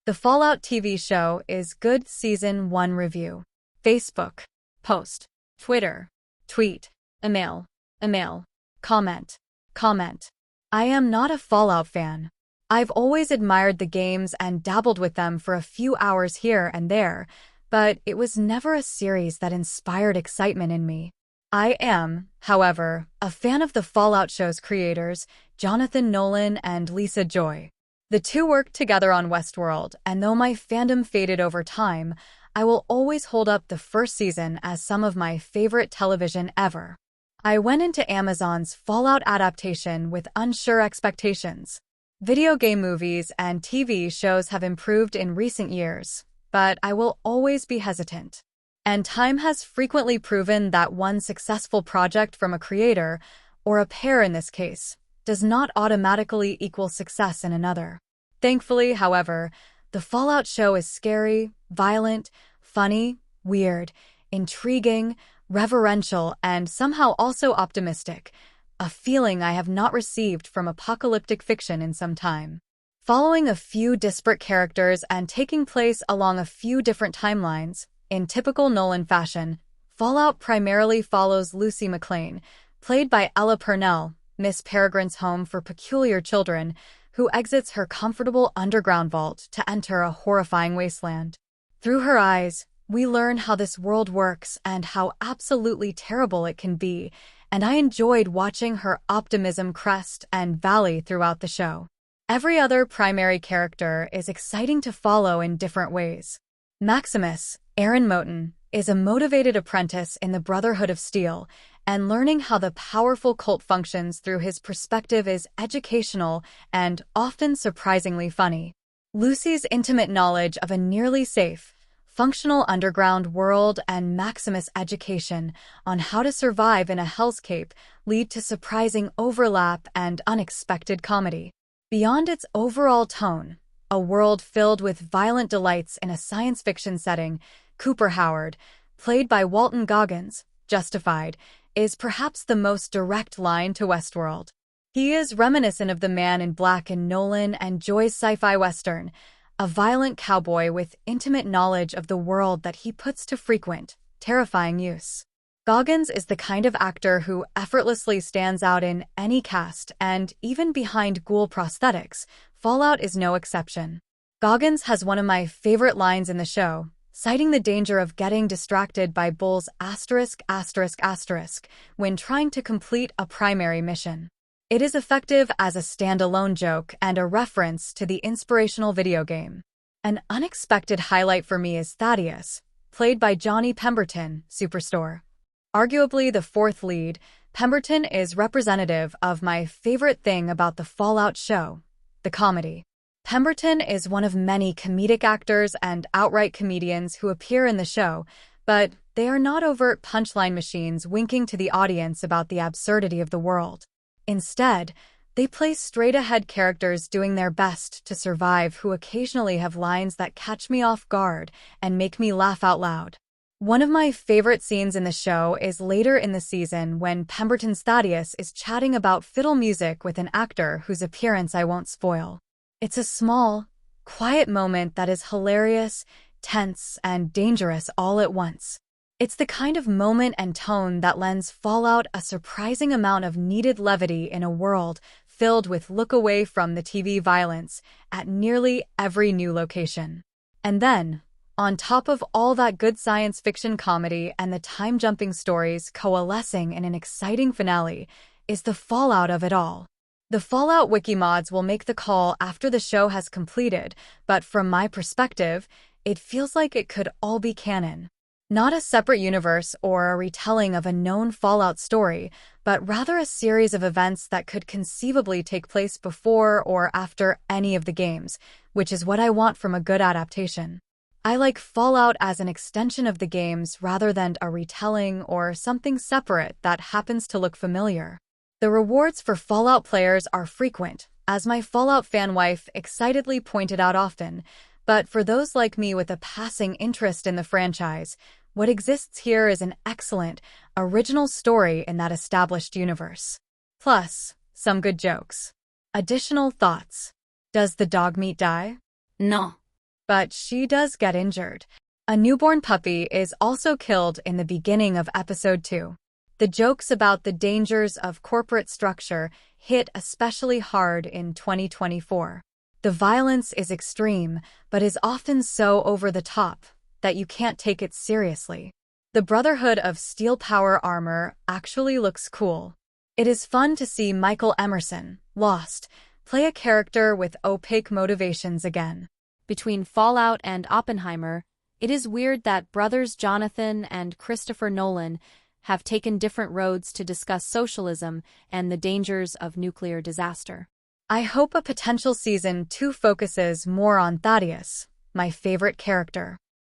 The Fallout TV show is good Season 1 review. Facebook. Post. Twitter. Tweet. Email. Email. Comment. Comment. I am not a Fallout fan. I've always admired the games and dabbled with them for a few hours here and there, but it was never a series that inspired excitement in me. I am, however, a fan of the Fallout show's creators, Jonathan Nolan and Lisa Joy. The two worked together on Westworld, and though my fandom faded over time, I will always hold up the first season as some of my favorite television ever. I went into Amazon's Fallout adaptation with unsure expectations. Video game movies and TV shows have improved in recent years, but I will always be hesitant. And time has frequently proven that one successful project from a creator, or a pair in this case, does not automatically equal success in another. Thankfully, however, the Fallout show is scary, violent, funny, weird, intriguing, reverential, and somehow also optimistic, a feeling I have not received from apocalyptic fiction in some time. Following a few disparate characters and taking place along a few different timelines, in typical Nolan fashion, Fallout primarily follows Lucy McLean, played by Ella Purnell, Miss Peregrine's home for peculiar children, who exits her comfortable underground vault to enter a horrifying wasteland. Through her eyes, we learn how this world works and how absolutely terrible it can be, and I enjoyed watching her optimism crest and valley throughout the show. Every other primary character is exciting to follow in different ways. Maximus, Aaron Moten, is a motivated apprentice in the Brotherhood of Steel, and learning how the powerful cult functions through his perspective is educational and often surprisingly funny. Lucy's intimate knowledge of a nearly safe, functional underground world and Maximus' education on how to survive in a hellscape lead to surprising overlap and unexpected comedy. Beyond its overall tone, a world filled with violent delights in a science fiction setting, Cooper Howard, played by Walton Goggins, Justified, is perhaps the most direct line to Westworld. He is reminiscent of the Man in Black in Nolan and Joy's sci-fi western, a violent cowboy with intimate knowledge of the world that he puts to frequent, terrifying use. Goggins is the kind of actor who effortlessly stands out in any cast, and even behind ghoul prosthetics, Fallout is no exception. Goggins has one of my favorite lines in the show, citing the danger of getting distracted by Bull's **** when trying to complete a primary mission. It is effective as a standalone joke and a reference to the inspirational video game. An unexpected highlight for me is Thaddeus, played by Johnny Pemberton, Superstore. Arguably the fourth lead, Pemberton is representative of my favorite thing about the Fallout show, the comedy. Pemberton is one of many comedic actors and outright comedians who appear in the show, but they are not overt punchline machines winking to the audience about the absurdity of the world. Instead, they play straight-ahead characters doing their best to survive who occasionally have lines that catch me off guard and make me laugh out loud. One of my favorite scenes in the show is later in the season when Pemberton's Thaddeus is chatting about fiddle music with an actor whose appearance I won't spoil. It's a small, quiet moment that is hilarious, tense, and dangerous all at once. It's the kind of moment and tone that lends Fallout a surprising amount of needed levity in a world filled with look away from the TV violence at nearly every new location. And then, on top of all that good science fiction comedy and the time-jumping stories coalescing in an exciting finale, is the fallout of it all. The Fallout Wikimods will make the call after the show has completed, but from my perspective, it feels like it could all be canon. Not a separate universe or a retelling of a known Fallout story, but rather a series of events that could conceivably take place before or after any of the games, which is what I want from a good adaptation. I like Fallout as an extension of the games rather than a retelling or something separate that happens to look familiar. The rewards for Fallout players are frequent, as my Fallout fan wife excitedly pointed out often, but for those like me with a passing interest in the franchise, what exists here is an excellent, original story in that established universe. Plus, some good jokes. Additional thoughts. Does the dog meat die? No. but she does get injured. A newborn puppy is also killed in the beginning of episode 2. The jokes about the dangers of corporate structure hit especially hard in 2024. The violence is extreme, but is often so over the top that you can't take it seriously. The Brotherhood of Steel Power armor actually looks cool. It is fun to see Michael Emerson, Lost, play a character with opaque motivations again. Between Fallout and Oppenheimer, it is weird that brothers Jonathan and Christopher Nolan have taken different roads to discuss socialism and the dangers of nuclear disaster. I hope a potential season 2 focuses more on Thaddeus, my favorite character.